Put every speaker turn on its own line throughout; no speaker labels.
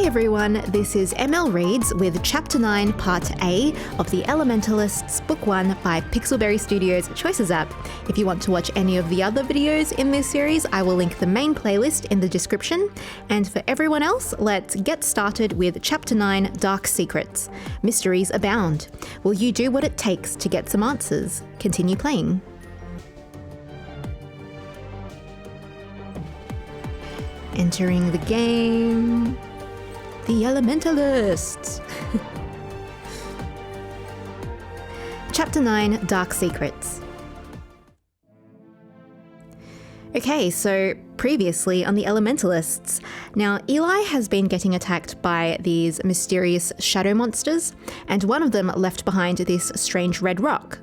everyone, this is ML Reads with Chapter 9, Part A of the Elementalists Book 1 by Pixelberry Studios Choices app. If you want to watch any of the other videos in this series, I will link the main playlist in the description. And for everyone else, let's get started with Chapter 9, Dark Secrets. Mysteries abound. Will you do what it takes to get some answers? Continue playing. Entering the game. The Elementalists. Chapter 9, Dark Secrets. Okay, so previously on the Elementalists. Now, Eli has been getting attacked by these mysterious shadow monsters, and one of them left behind this strange red rock.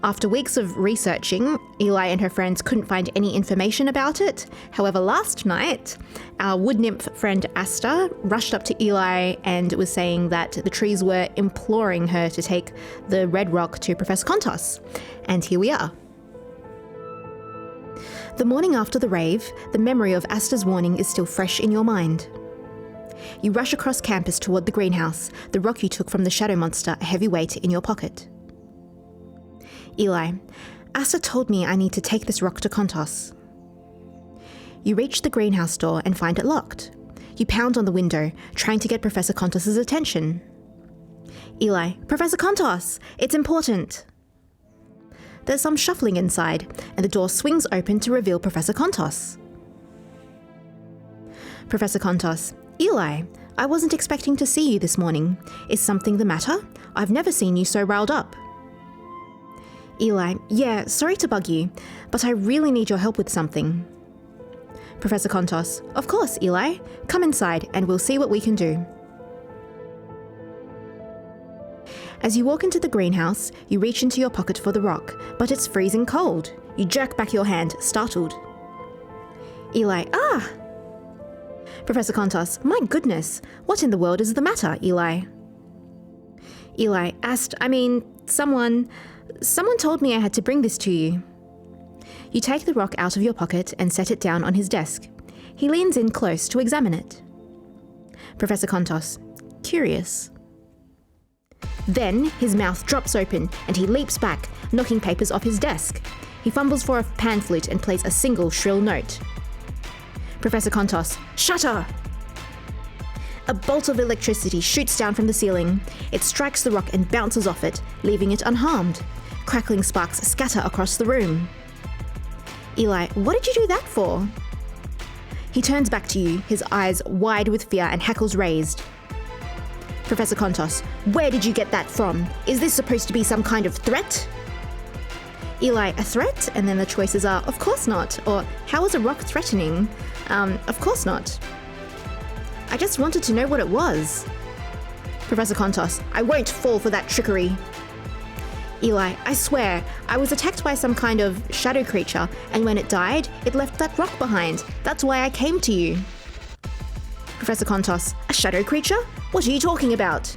After weeks of researching, Eli and her friends couldn't find any information about it. However, last night, our wood nymph friend Asta rushed up to Eli and was saying that the trees were imploring her to take the red rock to Professor Kontos. And here we are. The morning after the rave, the memory of Asta's warning is still fresh in your mind. You rush across campus toward the greenhouse, the rock you took from the shadow monster a heavy weight in your pocket. Eli, Asta told me I need to take this rock to Kontos. You reach the greenhouse door and find it locked. You pound on the window, trying to get Professor Kontos' attention. Eli, Professor Kontos, it's important. There's some shuffling inside, and the door swings open to reveal Professor Kontos. Professor Kontos, Eli, I wasn't expecting to see you this morning. Is something the matter? I've never seen you so riled up. Eli, yeah, sorry to bug you, but I really need your help with something. Professor Kontos, of course, Eli. Come inside and we'll see what we can do. As you walk into the greenhouse, you reach into your pocket for the rock, but it's freezing cold. You jerk back your hand, startled. Eli, Professor Kontos, my goodness, what in the world is the matter, Eli? Eli, Someone told me I had to bring this to you. You take the rock out of your pocket and set it down on his desk. He leans in close to examine it. Professor Kontos, curious. Then his mouth drops open and he leaps back, knocking papers off his desk. He fumbles for a pan flute and plays a single shrill note. Professor Kontos, shatter! A bolt of electricity shoots down from the ceiling. It strikes the rock and bounces off it, leaving it unharmed. Crackling sparks scatter across the room. Eli, what did you do that for? He turns back to you, his eyes wide with fear and hackles raised. Professor Kontos, where did you get that from? Is this supposed to be some kind of threat? Eli, a threat? And then the choices are, of course not, or how is a rock threatening? Of course not. I just wanted to know what it was. Professor Kontos, I won't fall for that trickery. Eli, I swear, I was attacked by some kind of shadow creature, and when it died, it left that rock behind. That's why I came to you. Professor Kontos, a shadow creature? What are you talking about?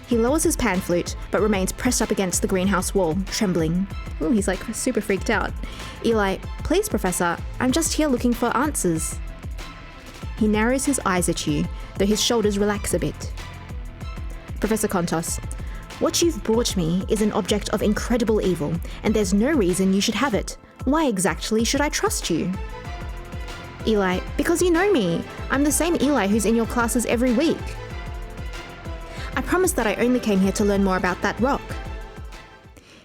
He lowers his pan flute, but remains pressed up against the greenhouse wall, trembling. Ooh, he's like super freaked out. Eli, please, Professor, I'm just here looking for answers. He narrows his eyes at you, though his shoulders relax a bit. Professor Kontos, what you've brought me is an object of incredible evil, and there's no reason you should have it. Why exactly should I trust you? Eli, because you know me. I'm the same Eli who's in your classes every week. I promise that I only came here to learn more about that rock.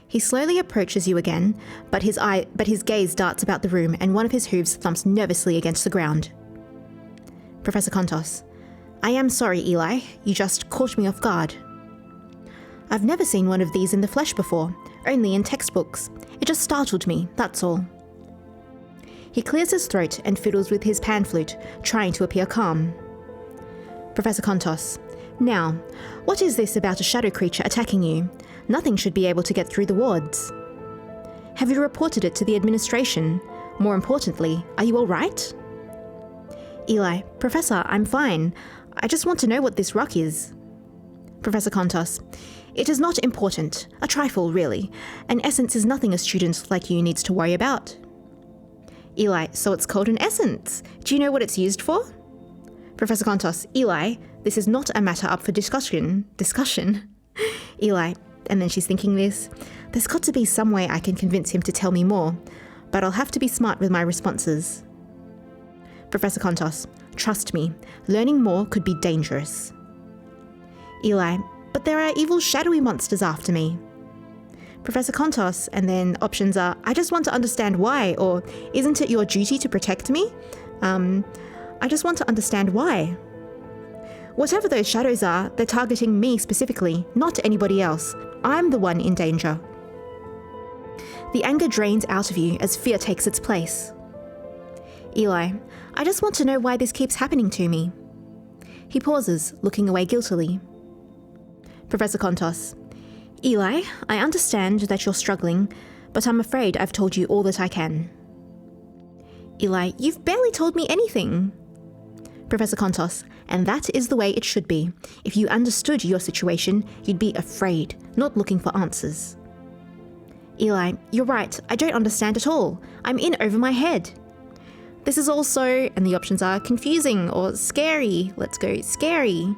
He slowly approaches you again, but his gaze darts about the room and one of his hooves thumps nervously against the ground. Professor Kontos, I am sorry, Eli. You just caught me off guard. I've never seen one of these in the flesh before, only in textbooks. It just startled me, that's all. He clears his throat and fiddles with his pan flute, trying to appear calm. Professor Kontos, now, what is this about a shadow creature attacking you? Nothing should be able to get through the wards. Have you reported it to the administration? More importantly, are you all right? Eli, Professor, I'm fine. I just want to know what this rock is. Professor Kontos, it is not important. A trifle, really. An essence is nothing a student like you needs to worry about. Eli, so it's called an essence. Do you know what it's used for? Professor Kontos, Eli, this is not a matter up for discussion. Eli, and then she's thinking this. There's got to be some way I can convince him to tell me more, but I'll have to be smart with my responses. Professor Kontos, trust me, learning more could be dangerous. Eli, but there are evil shadowy monsters after me. Professor Kontos, and then options are, I just want to understand why, or isn't it your duty to protect me? I just want to understand why. Whatever those shadows are, they're targeting me specifically, not anybody else. I'm the one in danger. The anger drains out of you as fear takes its place. Eli, I just want to know why this keeps happening to me. He pauses, looking away guiltily. Professor Kontos, Eli, I understand that you're struggling, but I'm afraid I've told you all that I can. Eli, you've barely told me anything. Professor Kontos, and that is the way it should be. If you understood your situation, you'd be afraid, not looking for answers. Eli, you're right, I don't understand at all. I'm in over my head. This is also, and the options are confusing or scary. Let's go scary.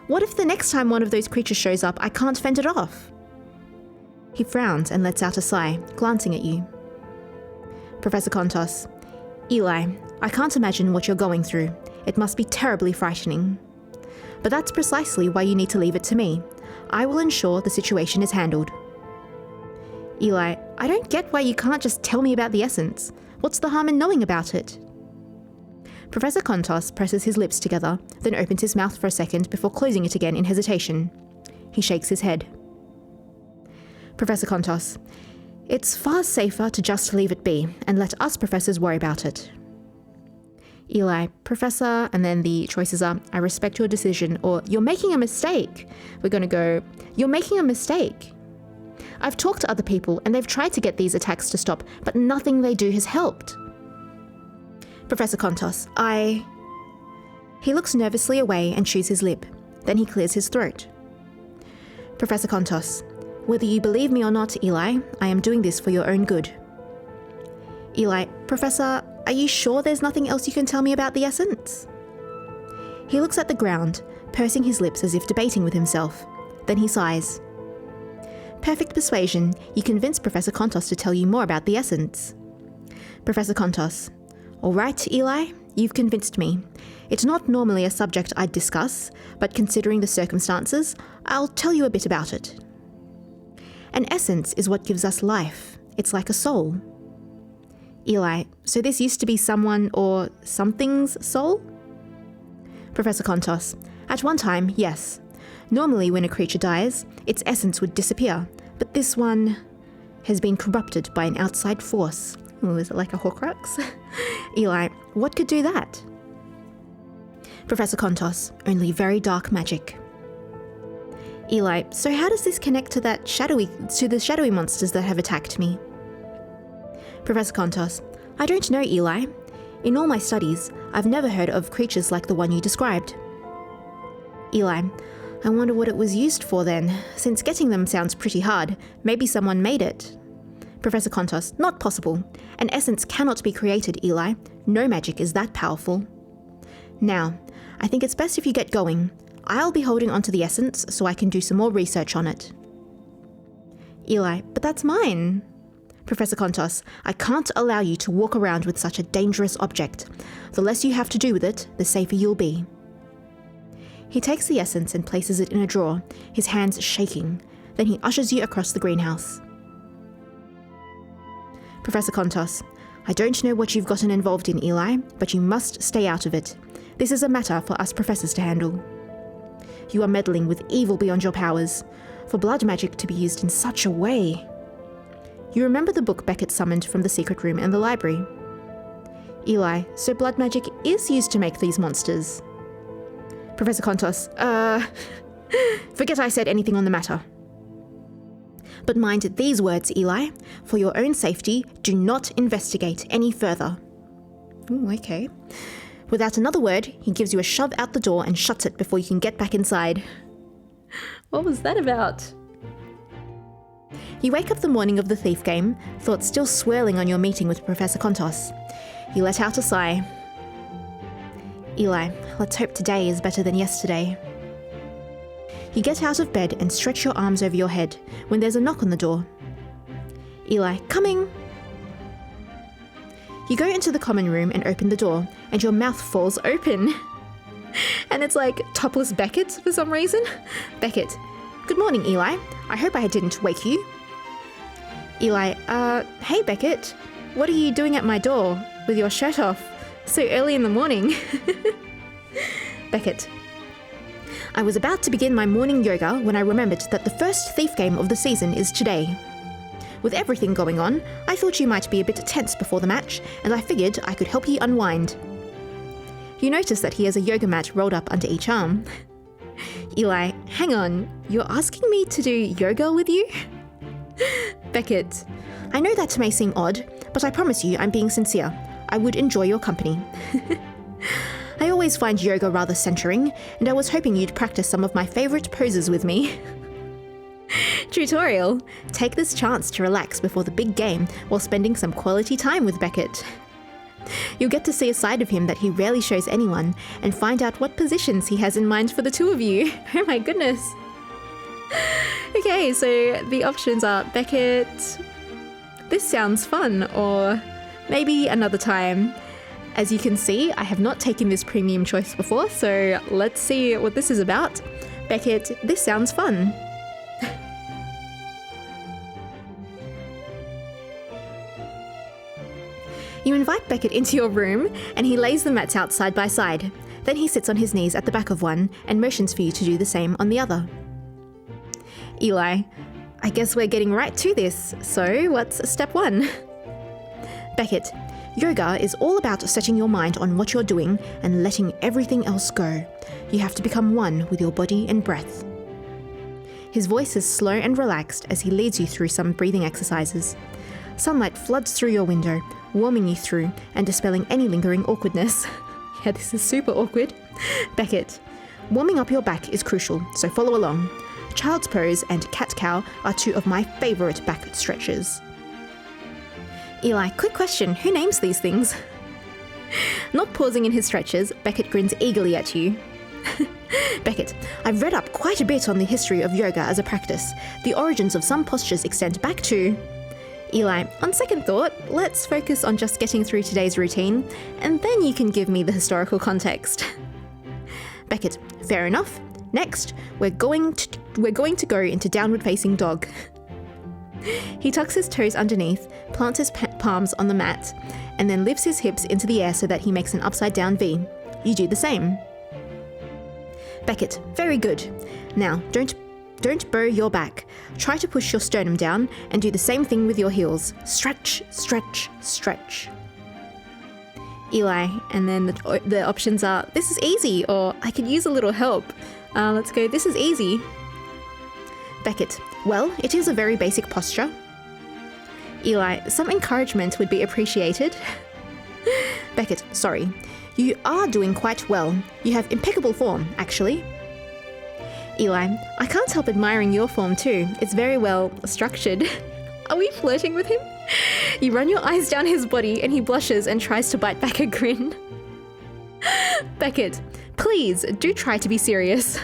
What if the next time one of those creatures shows up, I can't fend it off? He frowns and lets out a sigh, glancing at you. Professor Kontos, Eli, I can't imagine what you're going through. It must be terribly frightening. But that's precisely why you need to leave it to me. I will ensure the situation is handled. Eli, I don't get why you can't just tell me about the essence. What's the harm in knowing about it? Professor Kontos presses his lips together, then opens his mouth for a second before closing it again in hesitation. He shakes his head. Professor Kontos, it's far safer to just leave it be and let us professors worry about it. Eli, Professor, and then the choices are, I respect your decision, or you're making a mistake. We're going to go, you're making a mistake. I've talked to other people and they've tried to get these attacks to stop, but nothing they do has helped. Professor Kontos, He looks nervously away and chews his lip. Then he clears his throat. Professor Kontos, whether you believe me or not, Eli, I am doing this for your own good. Eli, Professor, are you sure there's nothing else you can tell me about the essence? He looks at the ground, pursing his lips as if debating with himself. Then he sighs. Perfect persuasion, you convince Professor Kontos to tell you more about the essence. Professor Kontos, all right, Eli, you've convinced me. It's not normally a subject I'd discuss, but considering the circumstances, I'll tell you a bit about it. An essence is what gives us life. It's like a soul. Eli, so this used to be someone or something's soul? Professor Kontos, at one time, yes. Normally when a creature dies, its essence would disappear, but this one has been corrupted by an outside force. Oh, is it like a Horcrux? Eli, what could do that? Professor Kontos, only very dark magic. Eli, so how does this connect to the shadowy monsters that have attacked me? Professor Kontos, I don't know, Eli. In all my studies, I've never heard of creatures like the one you described. Eli, I wonder what it was used for then. Since getting them sounds pretty hard, maybe someone made it. Professor Kontos, not possible. An essence cannot be created, Eli. No magic is that powerful. Now, I think it's best if you get going. I'll be holding onto the essence so I can do some more research on it. Eli, but that's mine. Professor Kontos, I can't allow you to walk around with such a dangerous object. The less you have to do with it, the safer you'll be. He takes the essence and places it in a drawer, his hands shaking. Then he ushers you across the greenhouse. Professor Kontos, I don't know what you've gotten involved in, Eli, but you must stay out of it. This is a matter for us professors to handle. You are meddling with evil beyond your powers, for blood magic to be used in such a way. You remember the book Beckett summoned from the secret room in the library? Eli, so blood magic is used to make these monsters? Professor Kontos, forget I said anything on the matter. But mind these words, Eli. For your own safety, do not investigate any further. Ooh, okay. Without another word, he gives you a shove out the door and shuts it before you can get back inside. What was that about? You wake up the morning of the thief game, thoughts still swirling on your meeting with Professor Kontos. You let out a sigh. Eli, let's hope today is better than yesterday. You get out of bed and stretch your arms over your head when there's a knock on the door. Eli, coming! You go into the common room and open the door, and your mouth falls open. And it's like topless Beckett for some reason. Beckett, good morning, Eli. I hope I didn't wake you. Eli, hey Beckett, what are you doing at my door with your shirt off so early in the morning? Beckett, I was about to begin my morning yoga when I remembered that the first Thief game of the season is today. With everything going on, I thought you might be a bit tense before the match, and I figured I could help you unwind. You notice that he has a yoga mat rolled up under each arm. Eli, hang on, you're asking me to do yoga with you? Beckett, I know that may seem odd, but I promise you I'm being sincere. I would enjoy your company. I always find yoga rather centering, and I was hoping you'd practice some of my favourite poses with me. Tutorial. Take this chance to relax before the big game while spending some quality time with Beckett. You'll get to see a side of him that he rarely shows anyone, and find out what positions he has in mind for the two of you. Oh my goodness. Okay, so the options are Beckett, this sounds fun, or maybe another time. As you can see, I have not taken this premium choice before, so let's see what this is about. Beckett, this sounds fun. You invite Beckett into your room, and he lays the mats out side by side. Then he sits on his knees at the back of one and motions for you to do the same on the other. Eli, I guess we're getting right to this, so what's step 1? Beckett, yoga is all about setting your mind on what you're doing and letting everything else go. You have to become one with your body and breath. His voice is slow and relaxed as he leads you through some breathing exercises. Sunlight floods through your window, warming you through and dispelling any lingering awkwardness. Yeah, this is super awkward. Beckett, warming up your back is crucial, so follow along. Child's pose and cat-cow are two of my favourite back stretches. Eli, quick question, who names these things? Not pausing in his stretches, Beckett grins eagerly at you. Beckett, I've read up quite a bit on the history of yoga as a practice. The origins of some postures extend back to... Eli, on second thought, let's focus on just getting through today's routine, and then you can give me the historical context. Beckett, fair enough. Next, we're going to go into downward facing dog. He tucks his toes underneath, plants his palms on the mat, and then lifts his hips into the air so that he makes an upside down V. You do the same. Beckett, very good. Now, don't bow your back. Try to push your sternum down and do the same thing with your heels. Stretch, stretch, stretch. Eli, and then the options are, this is easy, or I could use a little help. Let's go, this is easy. Beckett, well, it is a very basic posture. Eli, some encouragement would be appreciated. Beckett, sorry. You are doing quite well. You have impeccable form, actually. Eli, I can't help admiring your form too. It's very well structured. Are we flirting with him? You run your eyes down his body and he blushes and tries to bite back a grin. Beckett, please do try to be serious.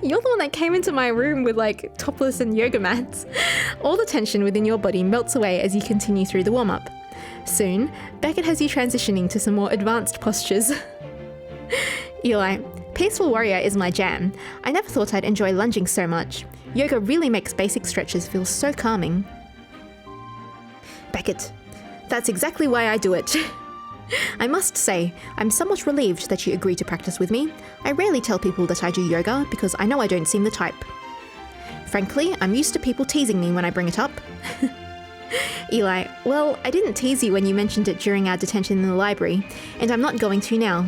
You're the one that came into my room with like topless and yoga mats. All the tension within your body melts away as you continue through the warm-up. Soon, Beckett has you transitioning to some more advanced postures. Eli, peaceful warrior is my jam. I never thought I'd enjoy lunging so much. Yoga really makes basic stretches feel so calming. Beckett, that's exactly why I do it. I must say, I'm somewhat relieved that you agree to practice with me. I rarely tell people that I do yoga because I know I don't seem the type. Frankly, I'm used to people teasing me when I bring it up. Eli, well, I didn't tease you when you mentioned it during our detention in the library, and I'm not going to now.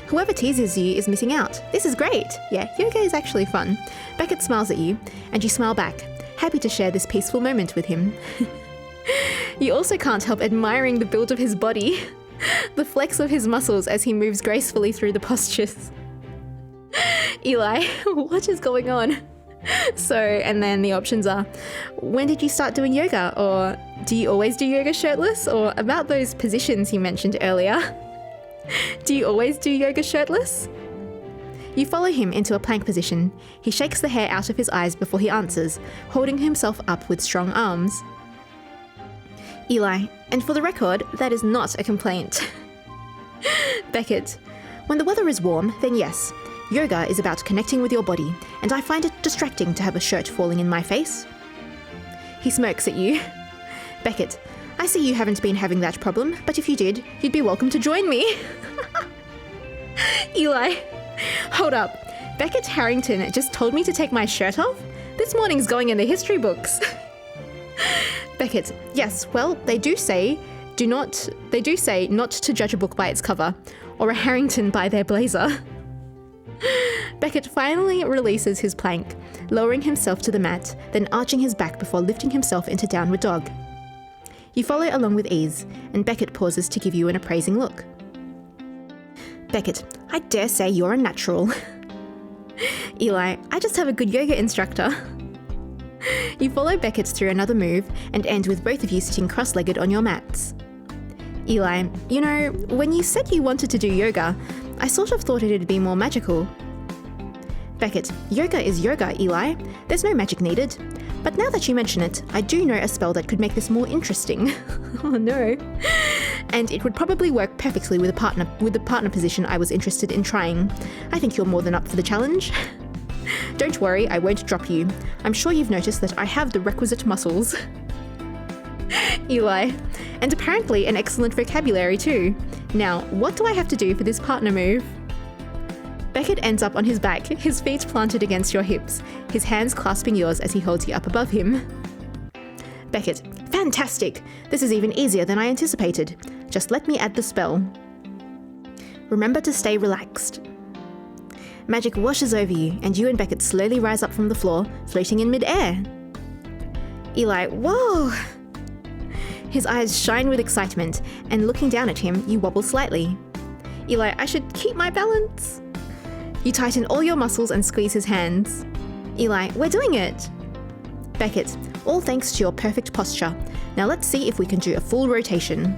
Whoever teases you is missing out. This is great. Yeah, yoga is actually fun. Beckett smiles at you, and you smile back, happy to share this peaceful moment with him. You also can't help admiring the build of his body, the flex of his muscles as he moves gracefully through the postures. Eli, what is going on? So, and then the options are, when did you start doing yoga? Or do you always do yoga shirtless? Or about those positions you mentioned earlier? Do you always do yoga shirtless? You follow him into a plank position. He shakes the hair out of his eyes before he answers, holding himself up with strong arms. Eli, and for the record, that is not a complaint. Beckett, when the weather is warm, then yes. Yoga is about connecting with your body, and I find it distracting to have a shirt falling in my face. He smirks at you. Beckett, I see you haven't been having that problem, but if you did, you'd be welcome to join me. Eli, hold up. Beckett Harrington just told me to take my shirt off? This morning's going in the history books. Beckett, yes, well, they do say not to judge a book by its cover, or a Harrington by their blazer. Beckett finally releases his plank, lowering himself to the mat, then arching his back before lifting himself into downward dog. You follow along with ease, and Beckett pauses to give you an appraising look. Beckett, I dare say you're a natural. Eli, I just have a good yoga instructor. You follow Beckett through another move and end with both of you sitting cross-legged on your mats. Eli, you know, when you said you wanted to do yoga, I sort of thought it'd be more magical. Beckett, yoga is yoga, Eli. There's no magic needed. But now that you mention it, I do know a spell that could make this more interesting. Oh no. And it would probably work perfectly with the partner position I was interested in trying. I think you're more than up for the challenge. Don't worry, I won't drop you. I'm sure you've noticed that I have the requisite muscles. Eli, and apparently an excellent vocabulary too. Now, what do I have to do for this partner move? Beckett ends up on his back, his feet planted against your hips, his hands clasping yours as he holds you up above him. Beckett, fantastic! This is even easier than I anticipated. Just let me add the spell. Remember to stay relaxed. Magic washes over you, and you and Beckett slowly rise up from the floor, floating in mid-air. Eli, whoa! His eyes shine with excitement, and looking down at him, you wobble slightly. Eli, I should keep my balance. You tighten all your muscles and squeeze his hands. Eli, we're doing it. Beckett, all thanks to your perfect posture. Now let's see if we can do a full rotation.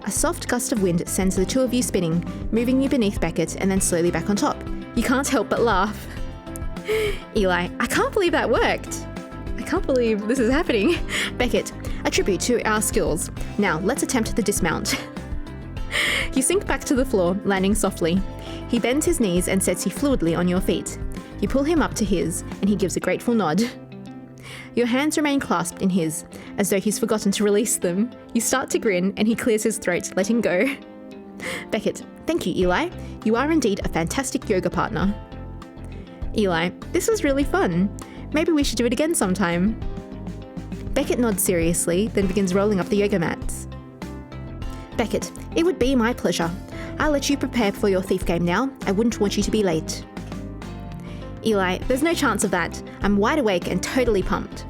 A soft gust of wind sends the two of you spinning, moving you beneath Beckett and then slowly back on top. You can't help but laugh. Eli, I can't believe that worked. I can't believe this is happening. Beckett, a tribute to our skills. Now let's attempt the dismount. You sink back to the floor, landing softly. He bends his knees and sets you fluidly on your feet. You pull him up to his, and he gives a grateful nod. Your hands remain clasped in his, as though he's forgotten to release them. You start to grin, and he clears his throat, letting go. Beckett, thank you, Eli. You are indeed a fantastic yoga partner. Eli, this was really fun. Maybe we should do it again sometime. Beckett nods seriously, then begins rolling up the yoga mats. Beckett, it would be my pleasure. I'll let you prepare for your thief game now. I wouldn't want you to be late. Eli, there's no chance of that. I'm wide awake and totally pumped.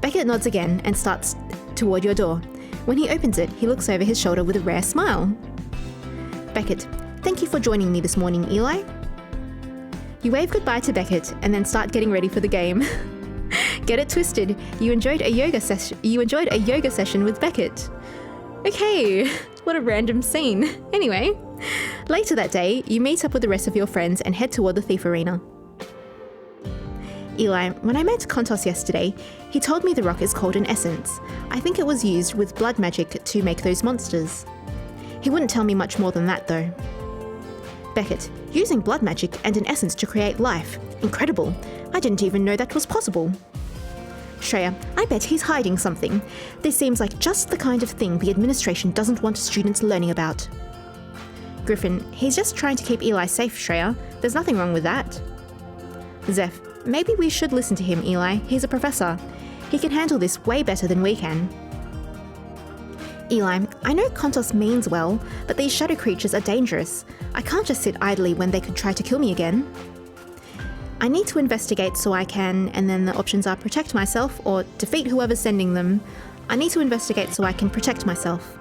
Beckett nods again and starts toward your door. When he opens it, he looks over his shoulder with a rare smile. Beckett, thank you for joining me this morning, Eli. You wave goodbye to Beckett and then start getting ready for the game. Get it twisted. You enjoyed a yoga session with Beckett. Okay, what a random scene. Anyway, later that day, you meet up with the rest of your friends and head toward the thief arena. Eli, when I met Kontos yesterday, he told me the rock is called an essence. I think it was used with blood magic to make those monsters. He wouldn't tell me much more than that though. Beckett, using blood magic and an essence to create life. Incredible. I didn't even know that was possible. Shreya, I bet he's hiding something. This seems like just the kind of thing the administration doesn't want students learning about. Griffin, he's just trying to keep Eli safe, Shreya. There's nothing wrong with that. Zeph, maybe we should listen to him, Eli. He's a professor. He can handle this way better than we can. Eli, I know Kontos means well, but these shadow creatures are dangerous. I can't just sit idly when they could try to kill me again. I need to investigate so I can, and then the options are protect myself or defeat whoever's sending them. I need to investigate so I can protect myself.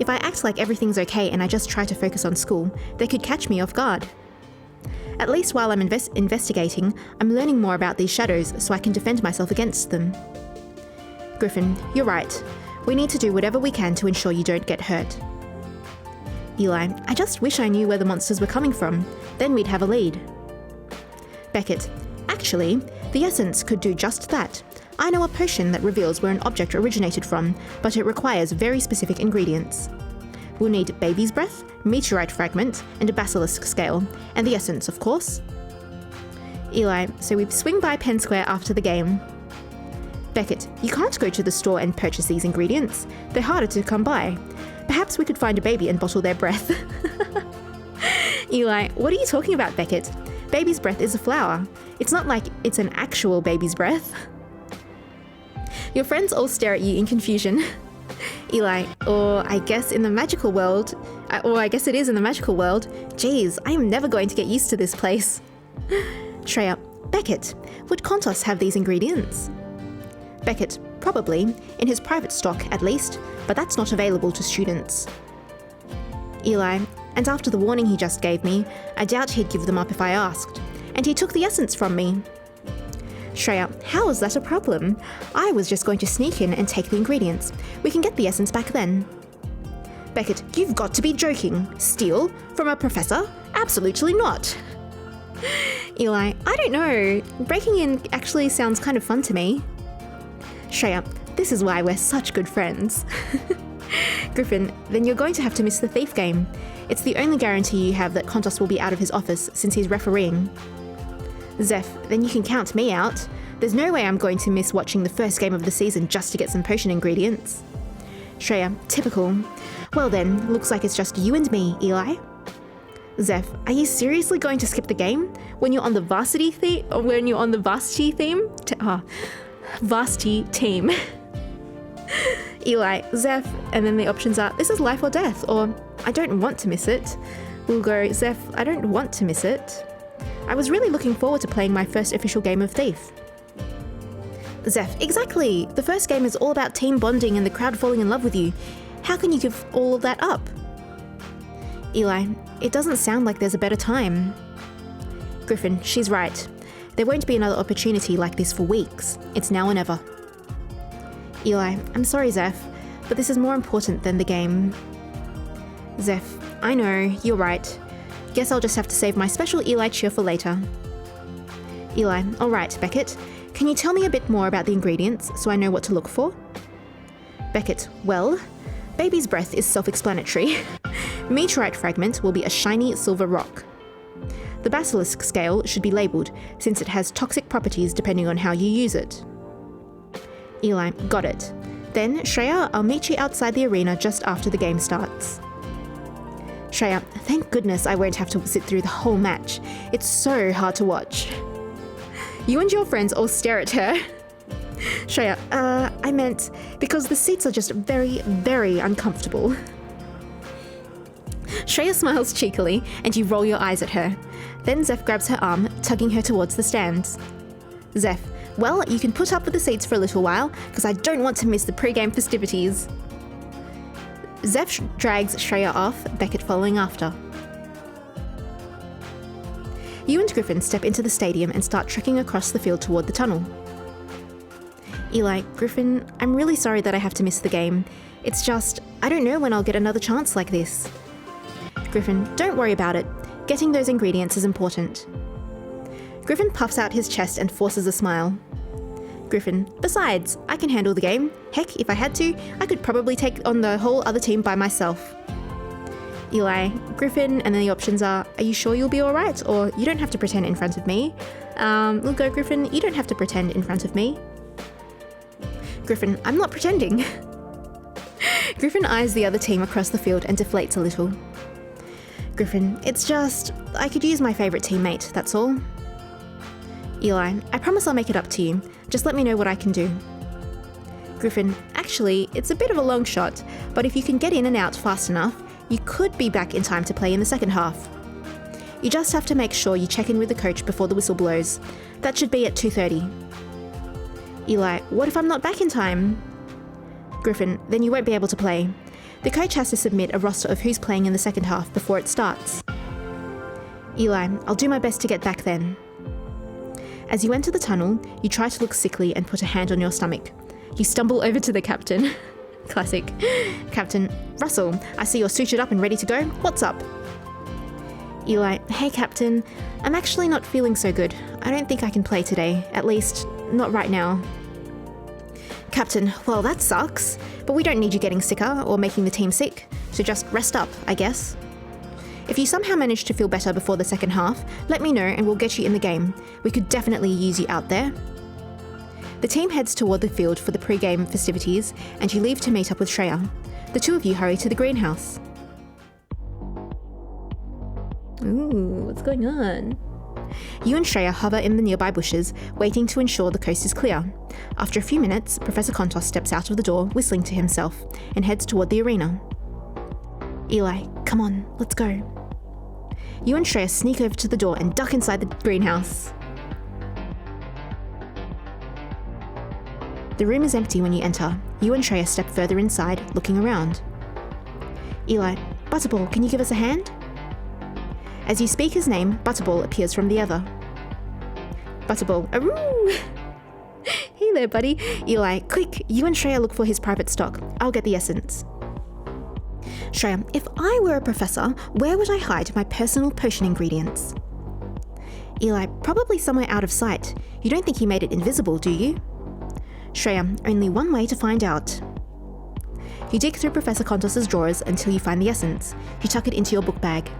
If I act like everything's okay and I just try to focus on school, they could catch me off guard. At least while I'm investigating, I'm learning more about these shadows so I can defend myself against them. Griffin, you're right. We need to do whatever we can to ensure you don't get hurt. Eli, I just wish I knew where the monsters were coming from. Then we'd have a lead. Beckett, actually, the essence could do just that. I know a potion that reveals where an object originated from, but it requires very specific ingredients. We'll need baby's breath, meteorite fragment, and a basilisk scale, and the essence, of course. Eli, so we swing by Penn Square after the game. Beckett, you can't go to the store and purchase these ingredients. They're harder to come by. Perhaps we could find a baby and bottle their breath. Eli, what are you talking about, Beckett? Baby's breath is a flower. It's not like it's an actual baby's breath. Your friends all stare at you in confusion. Eli, or I guess it is in the magical world. Geez, I am never going to get used to this place. Shreya, Beckett, would Kontos have these ingredients? Beckett, probably, in his private stock at least, but that's not available to students. Eli, and after the warning he just gave me, I doubt he'd give them up if I asked. And he took the essence from me. Shreya, how is that a problem? I was just going to sneak in and take the ingredients. We can get the essence back then. Beckett, you've got to be joking. Steal? From a professor? Absolutely not. Eli, I don't know. Breaking in actually sounds kind of fun to me. Shreya, this is why we're such good friends. Griffin, then you're going to have to miss the thief game. It's the only guarantee you have that Kontos will be out of his office since he's refereeing. Zeph, then you can count me out. There's no way I'm going to miss watching the first game of the season just to get some potion ingredients. Shreya, typical. Well then, looks like it's just you and me, Eli. Zeph, are you seriously going to skip the game? When you're on the varsity theme? Varsity team. Eli, Zeph, and then the options are, this is life or death, or I don't want to miss it. We'll go, Zeph, I don't want to miss it. I was really looking forward to playing my first official game of Thief. Zeph, exactly! The first game is all about team bonding and the crowd falling in love with you. How can you give all of that up? Eli, it doesn't sound like there's a better time. Griffin, she's right. There won't be another opportunity like this for weeks. It's now or never. Eli, I'm sorry, Zeph, but this is more important than the game. Zeph, I know, you're right. Guess I'll just have to save my special Eli cheer for later. Eli, alright, Beckett. Can you tell me a bit more about the ingredients so I know what to look for? Beckett, well, baby's breath is self-explanatory. Meteorite fragment will be a shiny silver rock. The basilisk scale should be labelled, since it has toxic properties depending on how you use it. Eli, got it. Then, Shreya, I'll meet you outside the arena just after the game starts. Shreya, thank goodness I won't have to sit through the whole match. It's so hard to watch. You and your friends all stare at her. Shreya, I meant because the seats are just very, very uncomfortable. Shreya smiles cheekily and you roll your eyes at her. Then Zeph grabs her arm, tugging her towards the stands. Zeph, well, you can put up with the seats for a little while, because I don't want to miss the pre-game festivities. Zeph drags Shreya off, Beckett following after. You and Griffin step into the stadium and start trekking across the field toward the tunnel. Eli, Griffin, I'm really sorry that I have to miss the game. It's just, I don't know when I'll get another chance like this. Griffin, don't worry about it. Getting those ingredients is important. Griffin puffs out his chest and forces a smile. Griffin, besides, I can handle the game. Heck, if I had to, I could probably take on the whole other team by myself. Eli, Griffin, and then the options are you sure you'll be alright? Or you don't have to pretend in front of me. We'll go, Griffin, you don't have to pretend in front of me. Griffin, I'm not pretending. Griffin eyes the other team across the field and deflates a little. Griffin, it's just, I could use my favourite teammate, that's all. Eli, I promise I'll make it up to you. Just let me know what I can do. Griffin, actually, it's a bit of a long shot, but if you can get in and out fast enough, you could be back in time to play in the second half. You just have to make sure you check in with the coach before the whistle blows. That should be at 2:30. Eli, what if I'm not back in time? Griffin, then you won't be able to play. The coach has to submit a roster of who's playing in the second half before it starts. Eli, I'll do my best to get back then. As you enter the tunnel, you try to look sickly and put a hand on your stomach. You stumble over to the captain. Classic. Captain, Russell, I see you're suited up and ready to go. What's up? Eli, hey Captain, I'm actually not feeling so good. I don't think I can play today, at least not right now. Captain, well that sucks, but we don't need you getting sicker or making the team sick, so just rest up, I guess. If you somehow manage to feel better before the second half, let me know and we'll get you in the game. We could definitely use you out there. The team heads toward the field for the pre-game festivities, and you leave to meet up with Shreya. The two of you hurry to the greenhouse. Ooh, what's going on? You and Shreya hover in the nearby bushes, waiting to ensure the coast is clear. After a few minutes, Professor Kontos steps out of the door, whistling to himself, and heads toward the arena. Eli, come on, let's go. You and Shreya sneak over to the door and duck inside the greenhouse. The room is empty when you enter. You and Shreya step further inside, looking around. Eli, Butterball, can you give us a hand? As you speak his name, Butterball appears from the other. Butterball, aroo! Hey there, buddy. Eli, quick, you and Shreya look for his private stock. I'll get the essence. Shreya, if I were a professor, where would I hide my personal potion ingredients? Eli, probably somewhere out of sight. You don't think he made it invisible, do you? Shreya, only one way to find out. You dig through Professor Kontos' drawers until you find the essence. You tuck it into your book bag.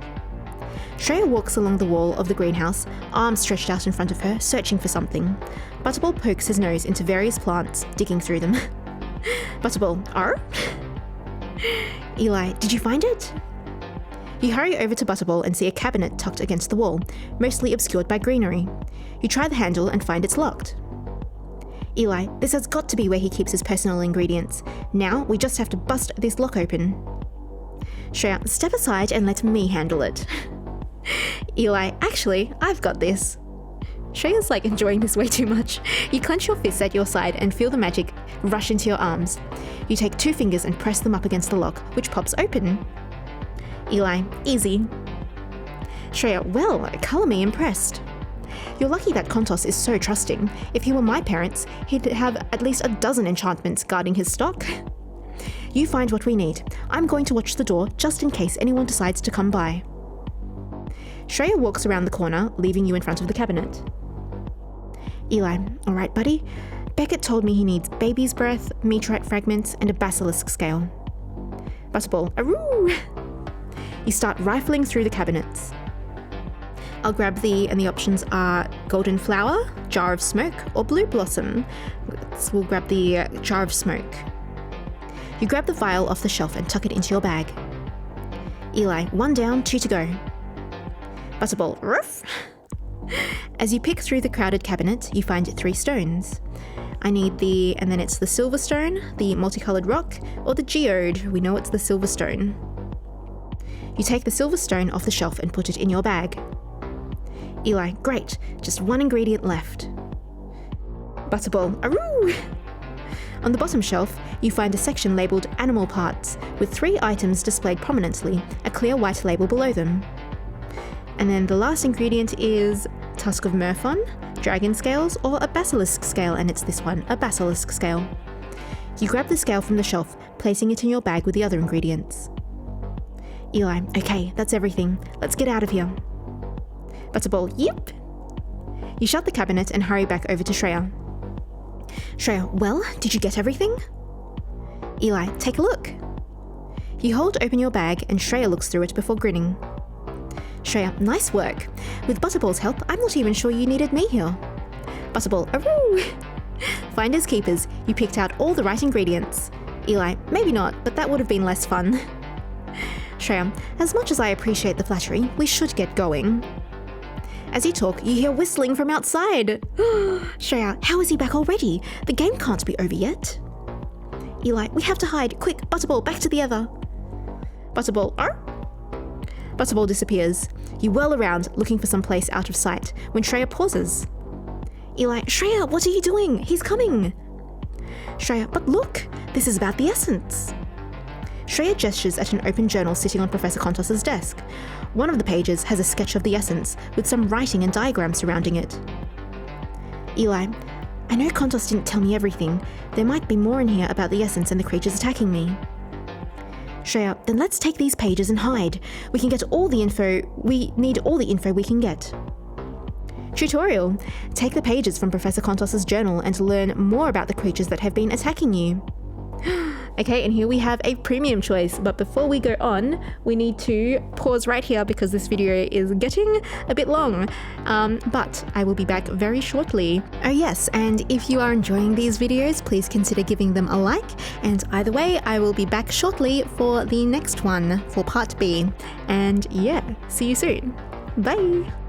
Shreya walks along the wall of the greenhouse, arms stretched out in front of her, searching for something. Butterball pokes his nose into various plants, digging through them. Butterball, arr? Eli, did you find it? You hurry over to Butterball and see a cabinet tucked against the wall, mostly obscured by greenery. You try the handle and find it's locked. Eli, this has got to be where he keeps his personal ingredients. Now we just have to bust this lock open. Shreya, step aside and let me handle it. Eli, actually, I've got this. Shreya's like enjoying this way too much. You clench your fists at your side and feel the magic rush into your arms. You take 2 fingers and press them up against the lock, which pops open. Eli, easy. Shreya, well, colour me impressed. You're lucky that Kontos is so trusting. If he were my parents, he'd have at least a dozen enchantments guarding his stock. You find what we need. I'm going to watch the door just in case anyone decides to come by. Shreya walks around the corner, leaving you in front of the cabinet. Eli, all right, buddy. Beckett told me he needs baby's breath, meteorite fragments, and a basilisk scale. Butterball, aroo! You start rifling through the cabinets. I'll grab and the options are golden flower, jar of smoke, or blue blossom. We'll grab the jar of smoke. You grab the vial off the shelf and tuck it into your bag. Eli, 1 down, 2 to go. Butterball, ruff! As you pick through the crowded cabinet, you find 3 stones. I need and then it's the silver stone, the multicolored rock, or the geode. We know it's the silver stone. You take the silver stone off the shelf and put it in your bag. Eli, great, just 1 ingredient left. Butterball, aroo! On the bottom shelf, you find a section labelled Animal Parts, with 3 items displayed prominently, a clear white label below them. And then the last ingredient is Tusk of Murphon, Dragon Scales, or a Basilisk Scale, and it's this one, a Basilisk Scale. You grab the scale from the shelf, placing it in your bag with the other ingredients. Eli, okay, that's everything. Let's get out of here. Butterball, yep. You shut the cabinet and hurry back over to Shreya. Shreya, well, did you get everything? Eli, take a look. You hold open your bag and Shreya looks through it before grinning. Shreya, nice work. With Butterball's help, I'm not even sure you needed me here. Butterball, aroo! Finders keepers, you picked out all the right ingredients. Eli, maybe not, but that would have been less fun. Shreya, as much as I appreciate the flattery, we should get going. As you talk, you hear whistling from outside. Shreya, how is he back already? The game can't be over yet. Eli, we have to hide. Quick, Butterball, back to the other. Butterball, arr? Butterball disappears. You whirl around, looking for some place out of sight, when Shreya pauses. Eli, Shreya, what are you doing? He's coming. Shreya, but look, this is about the essence. Shreya gestures at an open journal sitting on Professor Kontos' desk. One of the pages has a sketch of the essence, with some writing and diagrams surrounding it. Eli, I know Kontos didn't tell me everything. There might be more in here about the essence and the creatures attacking me. Shreya, then let's take these pages and hide. We can get all the info. We need all the info we can get. Tutorial. Take the pages from Professor Kontos' journal and learn more about the creatures that have been attacking you. Okay, and here we have a premium choice, but before we go on, we need to pause right here because this video is getting a bit long, but I will be back very shortly. Oh yes, and if you are enjoying these videos, please consider giving them a like, and either way, I will be back shortly for the next one, for part B, and yeah, see you soon. Bye!